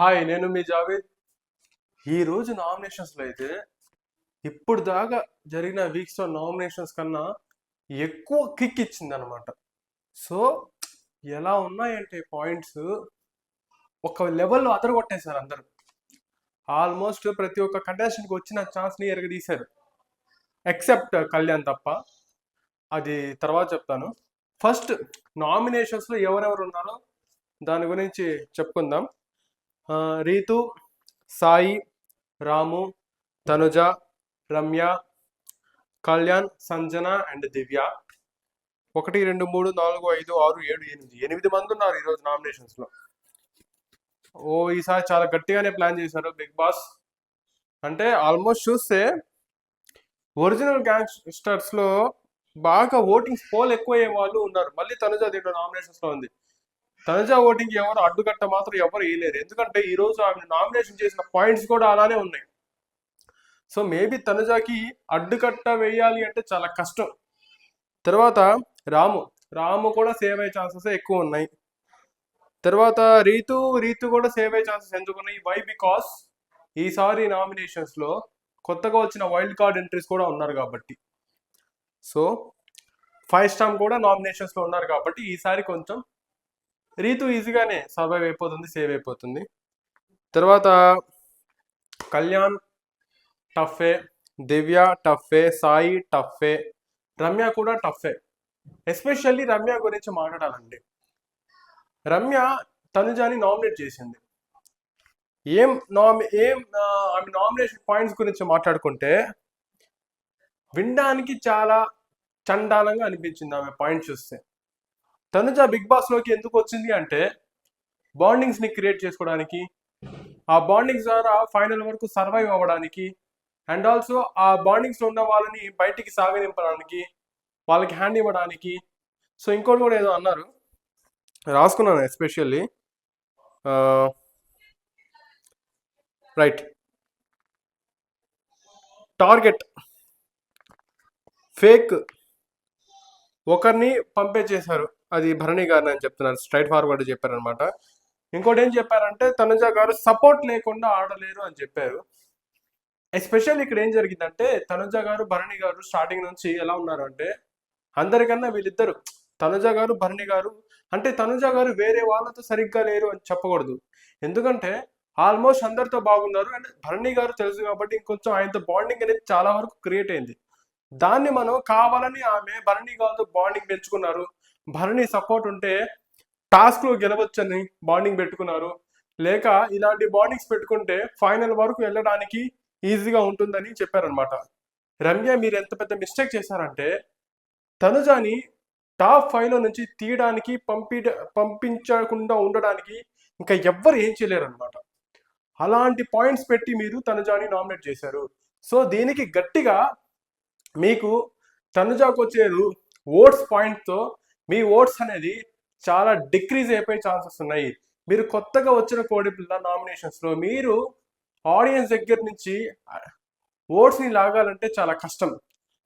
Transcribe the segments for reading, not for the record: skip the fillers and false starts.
Hi, నేను మీ జావేద్. ఈ రోజు నామినేషన్స్లో అయితే ఇప్పుడు దాకా జరిగిన వీక్స్లో నామినేషన్స్ కన్నా ఎక్కువ కిక్ ఇచ్చింది అనమాట. సో ఎలా ఉన్నాయంటే పాయింట్స్ ఒక లెవెల్లో అదరగొట్టేశారు అందరూ. ఆల్మోస్ట్ ప్రతి ఒక్క కంటెస్టెంట్కి వచ్చిన ఛాన్స్ని ఎరగదీశారు, ఎక్సెప్ట్ కళ్యాణ్ తప్ప. అది తర్వాత చెప్తాను. ఫస్ట్ నామినేషన్స్లో ఎవరెవరు ఉన్నారో దాని గురించి చెప్పుకుందాం. రీతు, సాయి, రాము, తనుజ, రమ్య, కళ్యాణ్, సంజన అండ్ దివ్య. 1 2 3 4 5 6 7 8 మంది ఉన్నారు ఈరోజు నామినేషన్స్లో. ఈసారి చాలా గట్టిగానే ప్లాన్ చేశారు బిగ్ బాస్. అంటే ఆల్మోస్ట్ చూస్తే ఒరిజినల్ గ్యాంగ్స్టర్స్లో బాగా ఓటింగ్స్ పోల్ ఎక్కువయ్యే వాళ్ళు ఉన్నారు. మళ్ళీ తనుజ దీంట్లో నామినేషన్స్లో ఉంది. తనుజ ఓటింగ్ ఎవరు అడ్డుకట్ట మాత్రం ఎవరు వేయలేరు, ఎందుకంటే ఈరోజు ఆమె నామినేషన్ చేసిన పాయింట్స్ కూడా అలానే ఉన్నాయి. సో మేబీ తనుజాకి అడ్డుకట్ట వేయాలి అంటే చాలా కష్టం. తర్వాత రాము కూడా సేవ్ అయ్యే ఛాన్సెస్ ఎక్కువ ఉన్నాయి. తర్వాత రీతు కూడా సేవ్ అయ్యే ఛాన్సెస్ ఎందుకున్నాయి? వై? బికాస్ ఈసారి నామినేషన్స్లో కొత్తగా వచ్చిన వైల్డ్ కార్డ్ ఎంట్రీస్ కూడా ఉన్నారు కాబట్టి. సో 5 స్టార్ కూడా నామినేషన్స్లో ఉన్నారు కాబట్టి ఈసారి కొంచెం రీతు ఈజీగానే సర్వైవ్ అయిపోతుంది, సేవ్ అయిపోతుంది. తర్వాత కళ్యాణ్ టఫే, దివ్య టఫే, సాయి టఫే, రమ్య కూడా టఫే. ఎస్పెషల్లీ రమ్య గురించి మాట్లాడాలండి. రమ్య తనుజాని నామినేట్ చేసింది. ఆమె నామినేషన్ పాయింట్స్ గురించి మాట్లాడుకుంటే వినడానికి చాలా చండాలంగా అనిపించింది ఆమె పాయింట్స్ చూస్తే. తనుజ బిగ్ బాస్లోకి ఎందుకు వచ్చింది అంటే బాండింగ్స్ని క్రియేట్ చేసుకోవడానికి, ఆ బాండింగ్స్ ద్వారా ఫైనల్ వరకు సర్వైవ్ అవ్వడానికి, అండ్ ఆల్సో ఆ బాండింగ్స్లో ఉన్న వాళ్ళని బయటికి సాగనింపడానికి, వాళ్ళకి హ్యాండ్ ఇవ్వడానికి. సో ఇంకోటి కూడా ఏదో అన్నారు, రాసుకున్నాను ఎస్పెషల్లీ. రైట్, టార్గెట్ ఫేక్ ఒకరిని పంపించేశారు, అది భరణి గారిని అని చెప్తున్నారు, స్ట్రైట్ ఫార్వర్డ్ చెప్పారనమాట. ఇంకోటి ఏం చెప్పారంటే తనుజ గారు సపోర్ట్ లేకుండా ఆడలేరు అని చెప్పారు. ఎస్పెషల్లీ ఇక్కడ ఏం జరిగిందంటే తనుజ గారు భరణి గారు స్టార్టింగ్ నుంచి ఎలా ఉన్నారు అంటే అందరికన్నా వీళ్ళిద్దరు, తనుజ గారు భరణి గారు, అంటే తనుజ గారు వేరే వాళ్ళతో సరిగ్గా లేరు అని చెప్పకూడదు, ఎందుకంటే ఆల్మోస్ట్ అందరితో బాగున్నారు. అండ్ భరణి గారు తెలుసు కాబట్టి ఇంకొంచెం ఆయనతో బాండింగ్ అనేది చాలా వరకు క్రియేట్ అయింది. దాన్ని మనం కావాలని ఆమె భరణి గారితో బాండింగ్ పెంచుకున్నారు, భరణి సపోర్ట్ ఉంటే టాస్క్లో గెలవచ్చని బాండింగ్ పెట్టుకున్నారు, లేక ఇలాంటి బాండింగ్స్ పెట్టుకుంటే ఫైనల్ వరకు వెళ్ళడానికి ఈజీగా ఉంటుందని చెప్పారనమాట. రమ్య మీరు ఎంత పెద్ద మిస్టేక్ చేశారంటే తనుజాని టాప్ 5లో నుంచి తీయడానికి పంపించకుండా ఉండడానికి ఇంకా ఎవ్వరు ఏం చేయలేరు అనమాట. అలాంటి పాయింట్స్ పెట్టి మీరు తనుజాని నామినేట్ చేశారు. సో దీనికి గట్టిగా మీకు తనుజాకు వచ్చే ఓట్స్ పాయింట్తో మీ ఓట్స్ అనేది చాలా డిక్రీజ్ అయిపోయే ఛాన్సెస్ ఉన్నాయి. మీరు కొత్తగా వచ్చిన కోడిపిల్ల నామినేషన్స్లో మీరు ఆడియన్స్ దగ్గర నుంచి ఓట్స్ని లాగాలంటే చాలా కష్టం.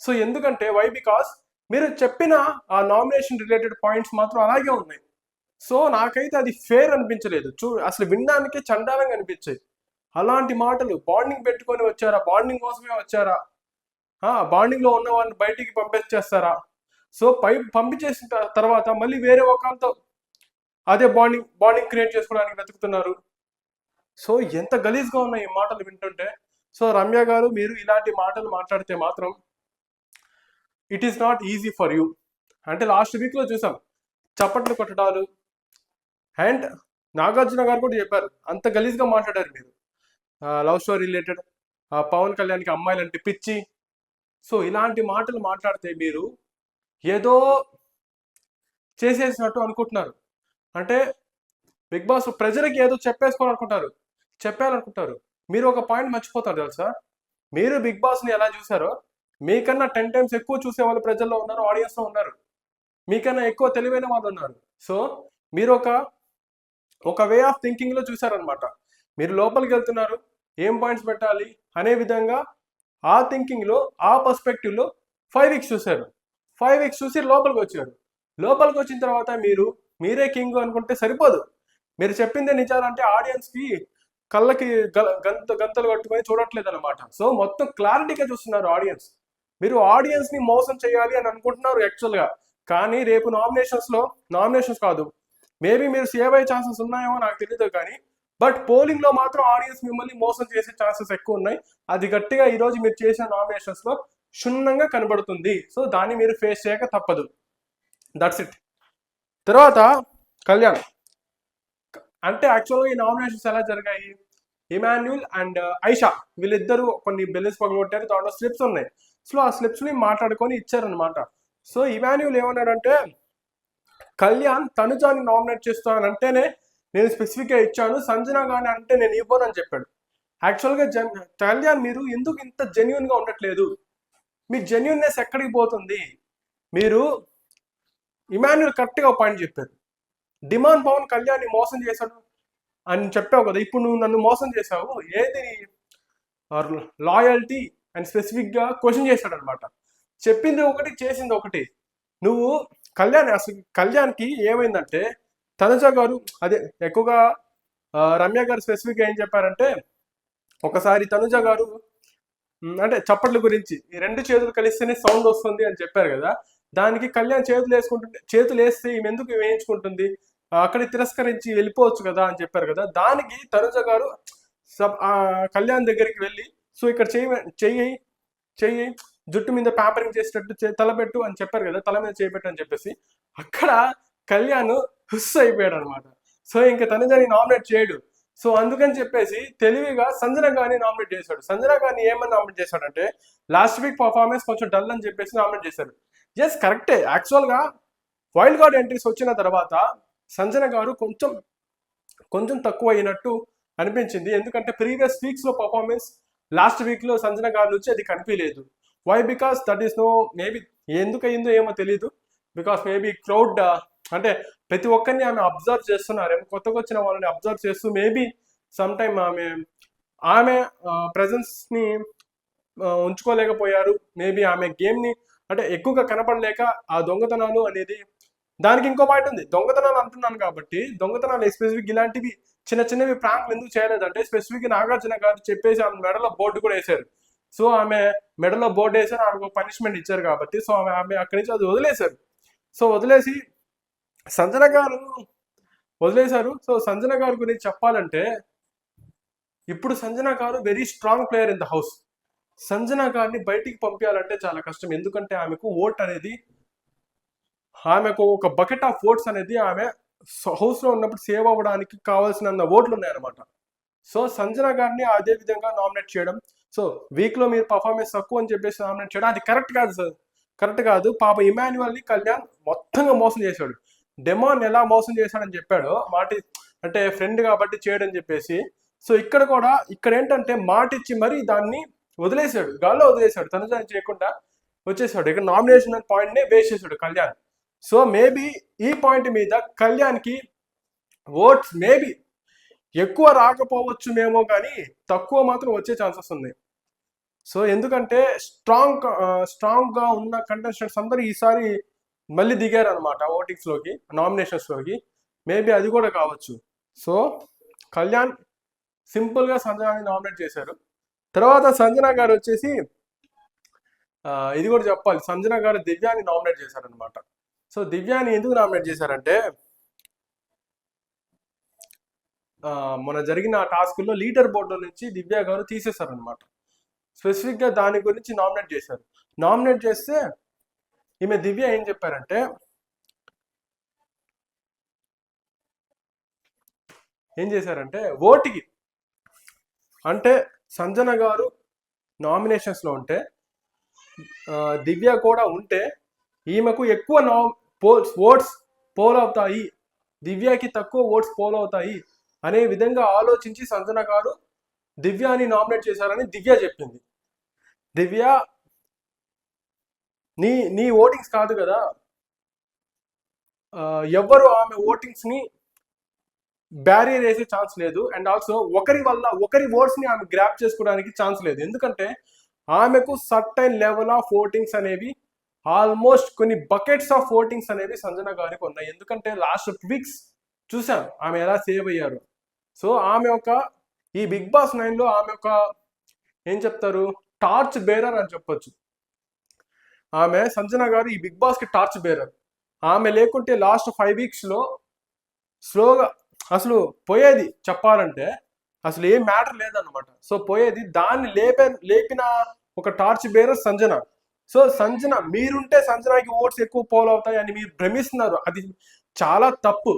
సో ఎందుకంటే వై? బికాస్ మీరు చెప్పిన ఆ నామినేషన్ రిలేటెడ్ పాయింట్స్ మాత్రం అలాగే ఉన్నాయి. సో నాకైతే అది ఫేర్ అనిపించలేదు. అసలు వినడానికే చండాలంగా అనిపించాయి. అలాంటి మాటలు, బాండింగ్ పెట్టుకొని వచ్చారా? బాండింగ్ కోసమే వచ్చారా? బాండింగ్లో ఉన్న వాళ్ళని బయటికి పంపించేస్తారా? సో పంపించేసిన తర్వాత మళ్ళీ వేరే ఒకరితో అదే బాండింగ్ క్రియేట్ చేసుకోవడానికి వెతుకుతున్నారు. సో ఎంత గలీజ్గా ఉన్నాయి ఈ మాటలు వింటుంటే. సో రమ్య గారు మీరు ఇలాంటి మాటలు మాట్లాడితే మాత్రం it is not easy for you. అంటే లాస్ట్ వీక్లో చూసాం చప్పట్లు కొట్టడాలు, అండ్ నాగార్జున గారు కూడా చెప్పారు అంత గలీజ్గా మాట్లాడారు మీరు. లవ్ స్టోరీ రిలేటెడ్, పవన్ కళ్యాణ్కి అమ్మాయిలంటే పిచ్చి. సో ఇలాంటి మాటలు మాట్లాడితే మీరు ఏదో చేసేసినట్టు అనుకుంటున్నారు. అంటే బిగ్ బాస్ ప్రజలకి ఏదో చెప్పాలనుకుంటారు. మీరు ఒక పాయింట్ మర్చిపోతారు తెలుసా? మీరు బిగ్ బాస్ని ఎలా చూసారో మీకన్నా 10 times ఎక్కువ చూసే వాళ్ళు ప్రజల్లో ఉన్నారు, ఆడియన్స్లో ఉన్నారు. మీకన్నా ఎక్కువ తెలివైన వాళ్ళు ఉన్నారు. సో మీరు ఒక వే ఆఫ్ థింకింగ్లో చూసారనమాట. మీరు లోపలికి వెళ్తున్నారు, ఏం పాయింట్స్ పెట్టాలి అనే విధంగా ఆ థింకింగ్లో, ఆ పర్స్పెక్టివ్లో 5 weeks చూశారు. 5 weeks చూసి లోపలికి వచ్చారు. లోపలికి వచ్చిన తర్వాత మీరే కింగ్ అనుకుంటే సరిపోదు. మీరు చెప్పిందే నిజాలంటే ఆడియన్స్కి కళ్ళకి గంతలు కట్టుకొని చూడట్లేదు అనమాట. సో మొత్తం క్లారిటీగా చూస్తున్నారు ఆడియన్స్. మీరు ఆడియన్స్ ని మోసం చేయాలి అని అనుకుంటున్నారు యాక్చువల్ గా. కానీ రేపు నామినేషన్స్ కాదు, మేబీ మీరు సేవ్ అయ్యే ఛాన్సెస్ ఉన్నాయేమో నాకు తెలియదు కానీ, బట్ పోలింగ్ లో మాత్రం ఆడియన్స్ మిమ్మల్ని మోసం చేసే ఛాన్సెస్ ఎక్కువ ఉన్నాయి. అది గట్టిగా ఈ రోజు మీరు చేసిన నామినేషన్స్ లో క్షుణ్ణంగా కనబడుతుంది. సో దాన్ని మీరు ఫేస్ చేయక తప్పదు. That's it. తర్వాత కళ్యాణ్. అంటే యాక్చువల్గా ఈ నామినేషన్స్ ఎలా జరిగాయి, ఇమాన్యుల్ అండ్ ఐషా వీళ్ళిద్దరూ కొన్ని బెల్లెస్ పగలగొట్టారు, దాంట్లో స్లిప్స్ ఉన్నాయి. సో ఆ స్లిప్స్ ని మాట్లాడుకొని ఇచ్చారనమాట. సో ఇమాన్యుల్ ఏమన్నాడంటే, కళ్యాణ్ తనుజాని నామినేట్ చేస్తానంటేనే నేను స్పెసిఫిక్గా ఇచ్చాను, సంజన గాని అంటే నేను ఇవ్వను అని చెప్పాడు. యాక్చువల్గా కళ్యాణ్ మీరు ఎందుకు ఇంత జెన్యున్ గా ఉండట్లేదు, మీ జెన్యున్నెస్ ఎక్కడికి పోతుంది? మీరు ఇమాన్యుల్ కరెక్ట్గా ఒక పాయింట్ చెప్పారు, డిమాండ్ పవన్ కళ్యాణ్ని మోసం చేశాడు అని చెప్పావు కదా, ఇప్పుడు నువ్వు నన్ను మోసం చేశావు, ఏది లాయల్టీ అని స్పెసిఫిక్గా క్వశ్చన్ చేశాడు అనమాట. చెప్పింది ఒకటి చేసింది ఒకటి. నువ్వు అసలు కళ్యాణ్కి ఏమైందంటే, తనుజ గారు అదే ఎక్కువగా రమ్య గారు స్పెసిఫిక్గా ఏం చెప్పారంటే, ఒకసారి తనుజ గారు అంటే చప్పట్ల గురించి, ఈ రెండు చేతులు కలిస్తేనే సౌండ్ వస్తుంది అని చెప్పారు కదా, దానికి కళ్యాణ్ చేతులు వేస్తే ఈమె ఎందుకు వేయించుకుంటుంది, అక్కడ తిరస్కరించి వెళ్ళిపోవచ్చు కదా అని చెప్పారు కదా. దానికి తనుజ గారు కళ్యాణ్ దగ్గరికి వెళ్ళి, సో ఇక్కడ చెయ్యి జుట్టు మీద ప్యాంపరింగ్ చేసేటట్టు తలపెట్టు అని చెప్పారు కదా, తల మీద చేయబెట్టు అని చెప్పేసి అక్కడ కళ్యాణ్ హుస్ అయిపోయాడు అనమాట. సో ఇంకా తనుజని నామినేట్ చేయడు. సో అందుకని చెప్పేసి తెలివిగా సంజన గారిని నామినేట్ చేశాడు. సంజన గారిని ఏమని నామినేట్ చేశాడంటే, లాస్ట్ వీక్ పర్ఫార్మెన్స్ కొంచెం డల్ అని చెప్పేసి నామినేట్ చేశాడు. ఎస్ కరెక్టే. యాక్చువల్గా వైల్డ్ కార్డ్ ఎంట్రీస్ వచ్చిన తర్వాత సంజన గారు కొంచెం తక్కువ అయినట్టు అనిపించింది. ఎందుకంటే ప్రీవియస్ వీక్స్ లో పర్ఫార్మెన్స్ లాస్ట్ వీక్ లో సంజన గారి నుంచి అది కనిపించలేదు. Why? Because that is no, maybe ఎందుకు అయిందో ఏమో తెలియదు. బికాస్ మేబీ క్రౌడ్ అంటే ప్రతి ఒక్కరిని ఆమె అబ్జర్వ్ చేస్తున్నారు, కొత్తగా వచ్చిన వాళ్ళని అబ్జర్వ్ చేస్తూ మేబీ సమ్ టైమ్ ఆమె ప్రెజెన్స్ ని ఉంచుకోలేకపోయారు. మేబీ ఆమె గేమ్ ని అంటే ఎక్కువగా కనపడలేక ఆ దొంగతనాలు అనేది. దానికి ఇంకో పాయింట్ ఉంది, దొంగతనాలు అంటున్నాను కాబట్టి, దొంగతనాలు స్పెసిఫిక్ ఇలాంటివి చిన్నవి ప్రాంక్లు ఎందుకు చేయలేదంటే, స్పెసిఫిక్ నాగార్జున గారు చెప్పేసి ఆమె మెడలో బోర్డు కూడా వేశారు. సో ఆమె మెడలో బోర్డు వేసారు, ఆమెకు పనిష్మెంట్ ఇచ్చారు కాబట్టి, సో ఆమె అక్కడి నుంచి అది వదిలేశారు. సో వదిలేసి సంజన గారు వదిలేశారు. సో సంజన గారి గురించి చెప్పాలంటే, ఇప్పుడు సంజన గారు very strong player in the house. Sanjana గారిని బయటికి పంపించాలంటే చాలా కష్టం. ఎందుకంటే ఆమెకు ఓట్ అనేది, ఆమెకు ఒక బకెట్ ఆఫ్ ఓట్స్ అనేది ఆమె హౌస్ లో ఉన్నప్పుడు సేవ్ అవ్వడానికి కావాల్సిన ఓట్లు ఉన్నాయన్నమాట. సో సంజన గారిని అదే విధంగా నామినేట్ చేయడం, సో వీక్ లో మీరు పర్ఫార్మెన్స్ తక్కువ అని చెప్పేసి నామినేట్ చేయడం అది కరెక్ట్ కాదు. పాప ఇమాన్యువల్ ని కళ్యాణ్ మొత్తంగా మోసం చేశాడు. డెమాన్ ఎలా మోసం చేశాడని చెప్పాడు, అంటే ఫ్రెండ్ కాబట్టి చేయడని చెప్పేసి. సో ఇక్కడ ఏంటంటే మాట ఇచ్చి మరి దాన్ని వదిలేశాడు, గాల్లో వదిలేశాడు, తనుజాని చేయకుండా వచ్చేసాడు. ఇక్కడ నామినేషన్ పాయింట్ నే వేస్ట్ చేశాడు కళ్యాణ్. సో మేబీ ఈ పాయింట్ మీద కళ్యాణ్కి ఓట్స్ మేబీ ఎక్కువ రాకపోవచ్చు మేమో, కానీ తక్కువ మాత్రం వచ్చే ఛాన్సెస్ ఉన్నాయి. సో ఎందుకంటే స్ట్రాంగ్ గా ఉన్న కంటెస్టెంట్స్ అందరూ ఈసారి మళ్ళీ దిగారు అనమాట ఓటింగ్స్ లోకి, నామినేషన్స్ లోకి. మేబీ అది కూడా కావచ్చు. సో కళ్యాణ్ సింపుల్ గా సంజనాని నామినేట్ చేశారు. తర్వాత సంజన గారు వచ్చేసి ఇది కూడా చెప్పాలి, సంజన గారు దివ్యాని నామినేట్ చేశారనమాట. సో దివ్యాని ఎందుకు నామినేట్ చేశారంటే, మన జరిగిన టాస్కుల్లో లీడర్ బోర్డు నుంచి దివ్య గారు తీసేశారనమాట. స్పెసిఫిక్ గా దాని గురించి నామినేట్ చేశారు. నామినేట్ చేస్తే ఈమె దివ్య ఏం చెప్పారంటే, ఏం చేశారంటే ఓటికి అంటే సంజన గారు నామినేషన్స్ లో ఉంటే, దివ్య కూడా ఉంటే ఈమెకు ఎక్కువ ఓట్స్ పోల్ అవుతాయి, దివ్యకి తక్కువ ఓట్స్ పోల్ అవుతాయి అనే విధంగా ఆలోచించి సంజన గారు దివ్యాని నామినేట్ చేశారని దివ్య చెప్పింది. దివ్య నీ ఓటింగ్స్ కాదు కదా, ఎవ్వరు ఆమె ఓటింగ్స్ ని బ్యారియర్ వేసే ఛాన్స్ లేదు. అండ్ ఆల్సో ఒకరి ఓట్స్ ని ఆమె గ్రాప్ చేసుకోవడానికి ఛాన్స్ లేదు. ఎందుకంటే ఆమెకు సర్టైన్ లెవెల్ ఆఫ్ ఓటింగ్స్ అనేవి, ఆల్మోస్ట్ కొన్ని బకెట్స్ ఆఫ్ ఓటింగ్స్ అనేవి సంజన గారికి ఉన్నాయి. ఎందుకంటే లాస్ట్ వీక్స్ చూసాం ఆమె ఎలా సేవ్ అయ్యారు. సో ఆమె ఒక ఈ బిగ్ బాస్ 9లో ఆమె ఒక ఏం చెప్తారు, టార్చ్ బేరర్ అని చెప్పొచ్చు. ఆమె సంజన గారు ఈ బిగ్ బాస్ కి టార్చ్ బేరర్. ఆమె లేకుంటే లాస్ట్ 5 వీక్స్లో స్లోగా అసలు పోయేది చెప్పాలంటే, అసలు ఏం మ్యాటర్ లేదన్నమాట. సో పోయేది, దాన్ని లేపిన ఒక torch bearer Sanjana. So Sanjana, మీరుంటే సంజనాకి ఓట్స్ ఎక్కువ పోల్ అవుతాయి అని మీరు భ్రమిస్తున్నారు. అది చాలా తప్పు.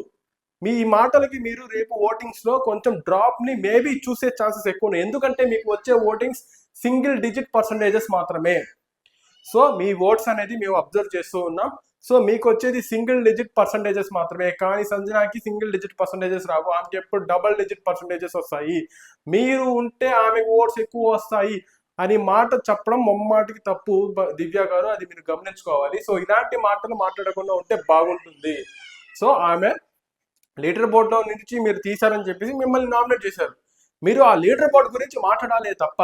మీ మాటలకి మీరు రేపు ఓటింగ్స్ లో కొంచెం డ్రాప్ ని మేబీ చూసే ఛాన్సెస్ ఎక్కువ ఉన్నాయి. ఎందుకంటే మీకు వచ్చే ఓటింగ్స్ సింగిల్ డిజిట్ పర్సంటేజెస్ మాత్రమే. సో మీ ఓట్స్ అనేది మేము అబ్జర్వ్ చేస్తూ ఉన్నాం. సో మీకు వచ్చేది సింగిల్ డిజిట్ పర్సంటేజెస్ మాత్రమే. కానీ సంజనాకి సింగిల్ డిజిట్ పర్సంటేజెస్ రావు, ఆమెకి ఎప్పుడు డబుల్ డిజిట్ పర్సంటేజెస్ వస్తాయి. మీరు ఉంటే ఆమెకు ఓట్స్ ఎక్కువ వస్తాయి అని మాట చెప్పడం మొమ్మాటికి తప్పు దివ్య గారు, అది మీరు గమనించుకోవాలి. సో ఇలాంటి మాటలు మాట్లాడకుండా ఉంటే బాగుంటుంది. సో ఆమె లీడర్ బోర్డులో నుంచి మీరు తీశారని చెప్పేసి మిమ్మల్ని నామినేట్ చేశారు. మీరు ఆ లీడర్ బోర్డు గురించి మాట్లాడాలే తప్ప,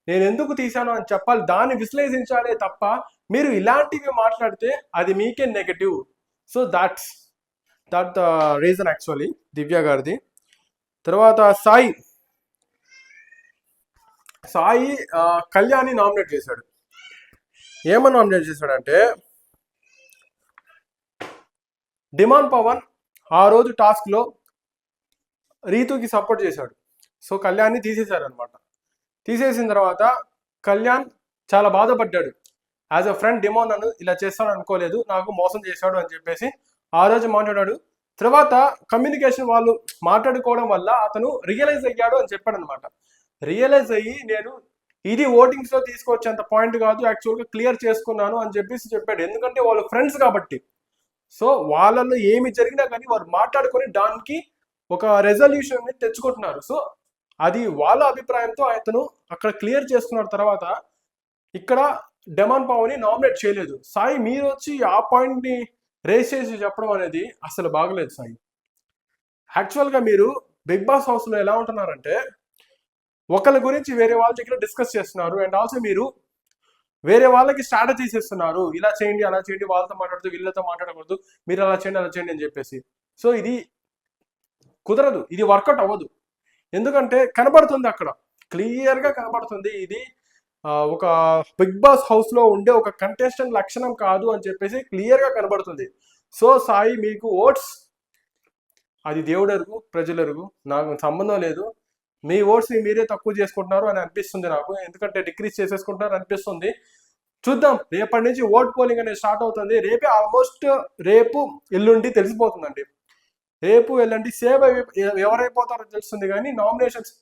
నేను ఎందుకు తీశాను అని చెప్పాలి, దాన్ని విశ్లేషించాలే తప్ప మీరు ఇలాంటివి మాట్లాడితే అది మీకే negative. So that the reason actually Divya గారిది. తర్వాత సాయి కళ్యాణ్ని నామినేట్ చేశాడు. ఏమని నామినేట్ చేశాడంటే, డిమాండ్ పవన్ ఆ రోజు టాస్క్లో రీతుకి సపోర్ట్ చేశాడు. సో కళ్యాణ్ని తీసేశారు అనమాట. తీసేసిన తర్వాత కళ్యాణ్ చాలా బాధపడ్డాడు. యాజ్ అ ఫ్రెండ్ డిమాండ్ నన్ను ఇలా చేస్తాడు అనుకోలేదు, నాకు మోసం చేశాడు అని చెప్పేసి ఆ రోజు మాట్లాడాడు. తర్వాత కమ్యూనికేషన్ వాళ్ళు మాట్లాడుకోవడం వల్ల అతను రియలైజ్ అయ్యాడు అని చెప్పాడు అనమాట. రియలైజ్ అయ్యి నేను ఇది ఓటింగ్స్లో తీసుకొచ్చేంత పాయింట్ కాదు, యాక్చువల్గా క్లియర్ చేసుకున్నాను అని చెప్పేసి చెప్పాడు. ఎందుకంటే వాళ్ళు ఫ్రెండ్స్ కాబట్టి. సో వాళ్ళల్లో ఏమి జరిగినా కానీ వారు మాట్లాడుకొని దానికి ఒక రెజల్యూషన్ ని తెచ్చుకుంటున్నారు. సో అది వాళ్ళ అభిప్రాయంతో అతను అక్కడ క్లియర్ చేసుకున్న తర్వాత ఇక్కడ డిమాండ్ పవన్ ని నామినేట్ చేయలేదు. సాయి, మీరు వచ్చి ఆ పాయింట్ ని రేస్ చేసి చెప్పడం అనేది అసలు బాగలేదు సాయి. యాక్చువల్గా మీరు బిగ్ బాస్ హౌస్ లో ఎలా ఉంటున్నారంటే, ఒకరి గురించి వేరే వాళ్ళ దగ్గర డిస్కస్ చేస్తున్నారు, అండ్ ఆల్సో మీరు వేరే వాళ్ళకి స్ట్రాటజీస్ ఇస్తున్నారు. ఇలా చేయండి, అలా చేయండి, వాళ్ళతో మాట్లాడదు, వీళ్ళతో మాట్లాడకూడదు, మీరు అలా చేయండి, అలా చేయండి అని చెప్పేసి. సో ఇది కుదరదు, ఇది వర్కౌట్ అవ్వదు. ఎందుకంటే కనబడుతుంది, అక్కడ క్లియర్గా కనబడుతుంది ఇది ఒక బిగ్ బాస్ హౌస్లో ఉండే ఒక కంటెస్టెంట్ లక్షణం కాదు అని చెప్పేసి క్లియర్గా కనబడుతుంది. సో సాయి, మీకు ఓట్స్ అది దేవుడు ఎరుగు, ప్రజలు ఎరుగు, నాకు సంబంధం లేదు. మీ ఓట్స్ని మీరే తక్కువ చేసుకుంటున్నారు అని అనిపిస్తుంది నాకు. ఎందుకంటే డిక్రీజ్ చేసేసుకుంటున్నారు అనిపిస్తుంది. చూద్దాం, రేపటి నుంచి ఓట్ పోలింగ్ అనేది స్టార్ట్ అవుతుంది. రేపే ఆల్మోస్ట్, రేపు ఎల్లుండి తెలిసిపోతుందండి. రేపు ఎల్లుండి సేవ్ ఎవరైపోతారో తెలుస్తుంది. కానీ నామినేషన్స్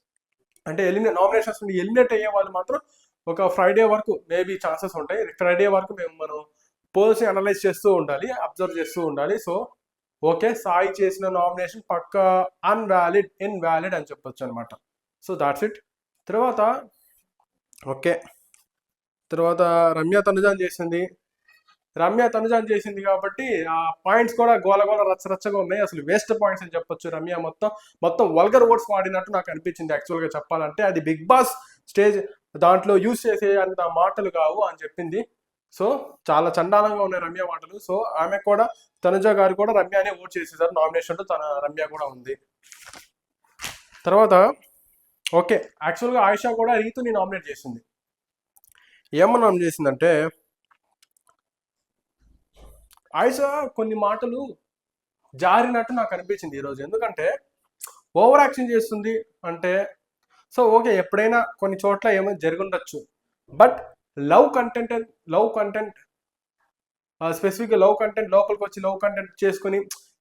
అంటే నామినేషన్స్ ఎలిమినేట్ అయ్యే వాళ్ళు మాత్రం ఒక ఫ్రైడే వరకు మేబీ ఛాన్సెస్ ఉంటాయి. ఫ్రైడే వరకు మనం పోల్స్ని అనలైజ్ చేస్తూ ఉండాలి, అబ్జర్వ్ చేస్తూ ఉండాలి. సో ఓకే, సాయి చేసిన నామినేషన్ పక్క ఇన్వాలిడ్ అని చెప్పొచ్చు అనమాట. So that's it. తర్వాత ఓకే, తర్వాత రమ్య తనుజాన్ చేసింది కాబట్టి ఆ పాయింట్స్ కూడా గోలగోల రచ్చరచ్చగా ఉన్నాయి. అసలు వేస్ట్ పాయింట్స్ అని చెప్పొచ్చు. రమ్య మొత్తం వల్గర్ వర్డ్స్ వాడినట్టు నాకు అనిపించింది యాక్చువల్గా చెప్పాలంటే. అది బిగ్ బాస్ స్టేజ్ దాంట్లో యూజ్ చేసే అంత మాటలు కావు అని చెప్పింది. సో చాలా చండాలంగా ఉన్నాయి రమ్య మాటలు. సో ఆమె కూడా, తనుజ గారు కూడా రమ్యనే ఓట్ చేసేసారు నామినేషన్లో, రమ్య కూడా ఉంది. తర్వాత ఓకే, యాక్చువల్గా ఆయిషా కూడా రీతుని నామినేట్ చేసింది. ఏమన్నా నామినేట్ చేసిందంటే, ఆయిషా కొన్ని మాటలు జారినట్టు నాకు అనిపించింది ఈరోజు. ఎందుకంటే ఓవర్ యాక్షన్ చేస్తుంది అంటే, సో ఓకే, ఎప్పుడైనా కొన్ని చోట్ల ఏమైనా జరుగుండొచ్చు. బట్ లవ్ కంటెంట్ స్పెసిఫిక్గా లవ్ కంటెంట్ లోపలికి వచ్చి లవ్ కంటెంట్ చేసుకొని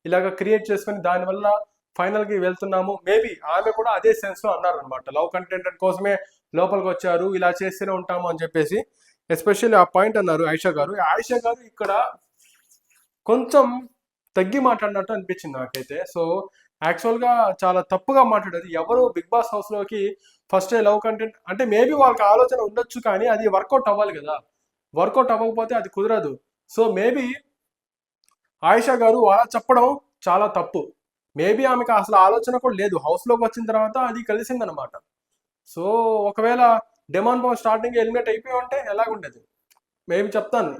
ఇలాగ క్రియేట్ చేసుకొని దానివల్ల ఫైనల్కి వెళ్తున్నాము. మేబీ ఆమె కూడా అదే సెన్స్లో అన్నారనమాట, లవ్ కంటెంట్ కోసమే లోపలికి వచ్చారు, ఇలా చేస్తూనే ఉంటాము అని చెప్పేసి ఎస్పెషల్లీ ఆ పాయింట్ అన్నారు ఆయిషా గారు. ఇక్కడ కొంచెం తగ్గి మాట్లాడినట్టు అనిపించింది నాకైతే. సో యాక్చువల్గా చాలా తప్పుగా మాట్లాడేది. ఎవరు బిగ్ బాస్ హౌస్లోకి ఫస్ట్ లవ్ కంటెంట్ అంటే మేబీ వాళ్ళకి ఆలోచన ఉండొచ్చు, కానీ అది వర్కౌట్ అవ్వాలి కదా. వర్కౌట్ అవ్వకపోతే అది కుదరదు. సో మేబీ ఆయిషా గారు అలా చెప్పడం చాలా తప్పు. మేబీ ఆమెకు అసలు ఆలోచన కూడా లేదు, హౌస్లోకి వచ్చిన తర్వాత అది కలిసిందనమాట. సో ఒకవేళ డిమాండ్ పవన్ స్టార్టింగ్ ఎలిమినేట్ అయిపోయి ఉంటే ఎలాగుండేది, మేబీ చెప్తాను,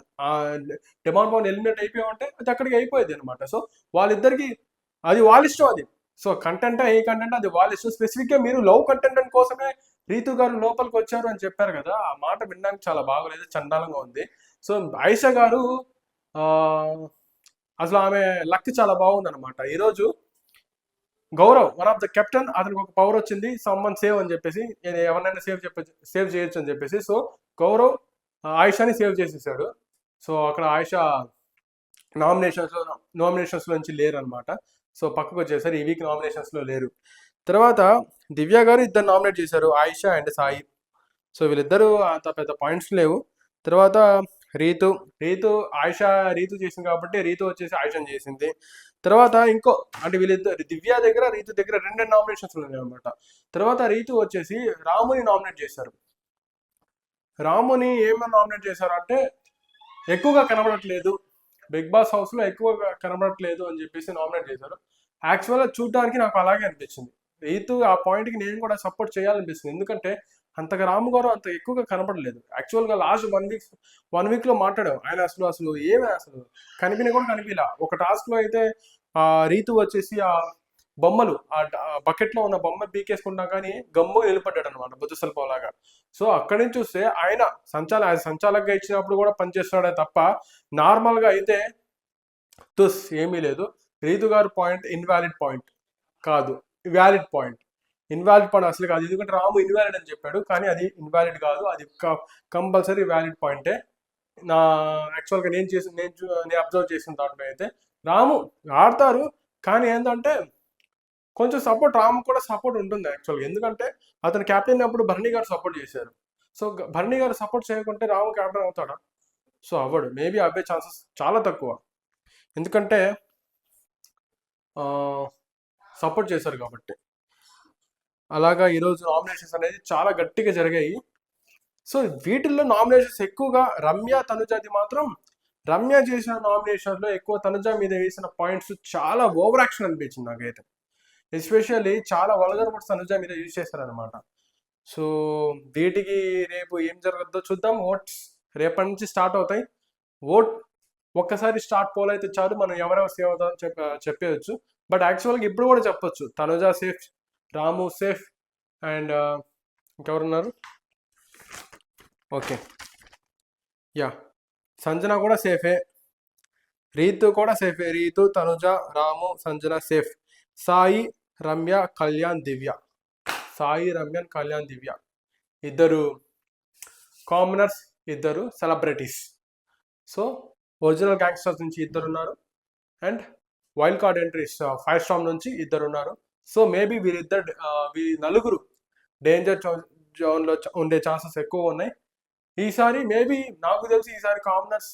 డిమాండ్ పవన్ ఎలిమినేట్ అయిపోయి ఉంటే అది అక్కడికి అయిపోయేది అనమాట. సో వాళ్ళిద్దరికి అది వాళ్ళ ఇష్టం అది. సో కంటెంట్ ఏ కంటెంట్ అది వాళ్ళ ఇష్టం. స్పెసిఫిక్గా మీరు లవ్ కంటెంట్ కోసమే రీతు గారు లోపలికి వచ్చారు అని చెప్పారు కదా, ఆ మాట వినడానికి చాలా బాగోలేదు, చండాలంగా ఉంది. సో ఆయిషా గారు ఆ, అసలు ఆమె లక్ చాలా బాగుంది అనమాట. ఈరోజు Gaurav one of the captain, అతనికి ఒక పవర్ వచ్చింది, సమ్మన్ సేవ్ అని చెప్పేసి, నేను ఎవరినైనా సేవ్ చేయొచ్చు అని చెప్పేసి. సో గౌరవ్ ఆయిషాని సేవ్ చేసేసాడు. సో అక్కడ ఆయిషా నామినేషన్స్ నుంచి లేరు అనమాట. సో పక్కకు వచ్చేసారు, ఈ వీక్ నామినేషన్స్ లో లేరు. తర్వాత దివ్య గారు ఇద్దరు నామినేట్ చేశారు, ఆయిషా అండ్ సాయి. సో వీళ్ళిద్దరూ అంత పెద్ద పాయింట్స్ లేవు. తర్వాత రీతు రీతు ఆయిషా రీతు చేసింది కాబట్టి రీతు వచ్చేసి ఆయిషాని చేసింది. తర్వాత ఇంకో అంటే వీళ్ళిద్దరు దివ్య దగ్గర రీతు దగ్గర రెండు నామినేషన్స్ ఉన్నాయి అనమాట. తర్వాత రీతు వచ్చేసి రాముని నామినేట్ చేశారు. రాముని ఏమని నామినేట్ చేశారు అంటే ఎక్కువగా కనబడట్లేదు, బిగ్ బాస్ హౌస్ లో ఎక్కువగా కనబడట్లేదు అని చెప్పేసి నామినేట్ చేశారు. యాక్చువల్గా చూడడానికి నాకు అలాగే అనిపించింది. రీతు ఆ పాయింట్కి నేను కూడా సపోర్ట్ చేయాలనిపిస్తుంది, ఎందుకంటే అంతగా రాము గారు అంత ఎక్కువగా కనపడలేదు. యాక్చువల్గా లాస్ట్ 1 వీక్ లో మాట్లాడాం, ఆయన అసలు ఏమే అసలు కనిపిన కూడా కనిపిలా. ఒక టాస్క్ లో అయితే రీతు వచ్చేసి ఆ బొమ్మలు ఆ బకెట్ లో ఉన్న బొమ్మ పీకేసుకున్నా కానీ గమ్ము నిలబడ్డాడు అనమాట, బుద్ధసల్పంలాగా. సో అక్కడి నుంచి చూస్తే ఆయన సంచాలకుగా ఇచ్చినప్పుడు కూడా పనిచేస్తున్నాడే తప్ప నార్మల్ గా అయితే ఏమీ లేదు. రీతు గారు పాయింట్ ఇన్వాలిడ్ పాయింట్ కాదు, వ్యాలిడ్ పాయింట్. ఇన్వాలిడ్ పాయింట్ అసలు కాదు, ఎందుకంటే రాము ఇన్వాలిడ్ అని చెప్పాడు, కానీ అది ఇన్వాలిడ్ కాదు, అది కంపల్సరీ వ్యాలిడ్ పాయింటే. నా యాక్చువల్గా నేను అబ్జర్వ్ చేసిన దాంట్లో అయితే రాము ఆడతారు, కానీ ఏంటంటే కొంచెం సపోర్ట్ రాము కూడా సపోర్ట్ ఉంటుంది యాక్చువల్గా, ఎందుకంటే అతను క్యాప్టెన్ అప్పుడు భరణి గారు సపోర్ట్ చేశారు. సో భరణి గారు సపోర్ట్ చేయకుంటే రాము క్యాప్టెన్ అవుతాడా? సో అవ్వడు, మేబీ అవ్వే ఛాన్సెస్ చాలా తక్కువ, ఎందుకంటే సపోర్ట్ చేశారు కాబట్టి. అలాగా ఈరోజు నామినేషన్స్ అనేది చాలా గట్టిగా జరిగాయి. సో వీటిల్లో నామినేషన్స్ ఎక్కువగా రమ్య తనుజాది మాత్రం, రమ్య చేసిన నామినేషన్లో ఎక్కువ తనుజ మీద వేసిన పాయింట్స్ చాలా ఓవర్ యాక్షన్ అనిపించింది నాకైతే. ఎస్పెషల్లీ చాలా వల్గర్ వర్డ్స్ తనుజ మీద యూజ్ చేశారనమాట. సో వీటికి రేపు ఏం జరగద్దో చూద్దాం. ఓట్స్ రేపటి నుంచి స్టార్ట్ అవుతాయి. ఓట్ ఒక్కసారి స్టార్ట్ పోల్ అయితే చాలు, మనం ఎవరెవరు సేవ్ అవుతామని చెప్పేయచ్చు. బట్ యాక్చువల్గా ఇప్పుడు కూడా చెప్పొచ్చు, Tanuja safe, Ramu safe, and ఇంకెవరున్నారు, ఓకే యా సంజన కూడా సేఫే, రీతు కూడా సేఫే. రీతు, తనుజ, రాము, సంజన సేఫ్. సాయి, రమ్య, కళ్యాణ్, దివ్య. సాయి, రమ్య, కళ్యాణ్, దివ్య ఇద్దరు కామనర్స్, ఇద్దరు సెలబ్రిటీస్. సో ఒరిజినల్ గ్యాంగ్స్టర్స్ నుంచి ఇద్దరు ఉన్నారు, and wild card entries 5 star నుంచి ఇద్దరు ఉన్నారు. సో మేబీ వీరి నలుగురు డేంజర్ జోన్లో ఉండే ఛాన్సెస్ ఎక్కువ ఉన్నాయి ఈసారి. మేబీ నాకు తెలిసి ఈసారి కామనర్స్,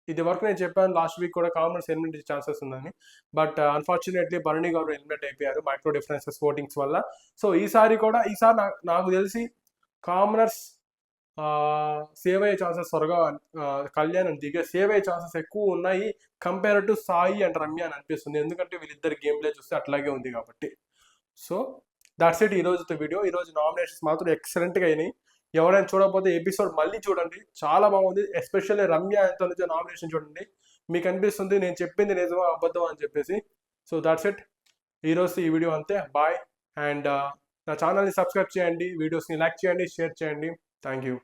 ఇది వరకు నేను చెప్పాను లాస్ట్ వీక్ కూడా, కామనర్స్ ఎలిమినేట్ ఛాన్సెస్ ఉందని. But unfortunately Bharani garu eliminate అయిపోయారు మైక్రో డిఫరెన్సెస్ ఓటింగ్స్ వల్ల. సో ఈసారి నాకు తెలిసి కామనర్స్ సేవ్ అయ్యే ఛాన్సెస్ త్వరగా, కళ్యాణ్ అండ్ దివ్య సేవ్ అయ్యే ఛాన్సెస్ ఎక్కువ ఉన్నాయి compare to Sai and Ramya అని అనిపిస్తుంది, ఎందుకంటే వీళ్ళిద్దరు గేమ్ ప్లే చూస్తే అట్లాగే ఉంది కాబట్టి. సో దాట్స్ ఇట్ ఈరోజుతో వీడియో. ఈరోజు నామినేషన్స్ మాత్రం ఎక్సలెంట్గా అయినాయి. ఎవరైనా చూడకపోతే ఎపిసోడ్ మళ్ళీ చూడండి, చాలా బాగుంది. ఎస్పెషల్లీ రమ్య ఎంత నామినేషన్ చూడండి, మీకు అనిపిస్తుంది నేను చెప్పింది నిజమా అబద్ధం అని చెప్పేసి. సో దాట్స్ ఇట్ ఈరోజు ఈ వీడియో అంతే. బాయ్, అండ్ నా ఛానల్ని సబ్స్క్రైబ్ చేయండి, వీడియోస్ని లైక్ చేయండి, షేర్ చేయండి. Thank you.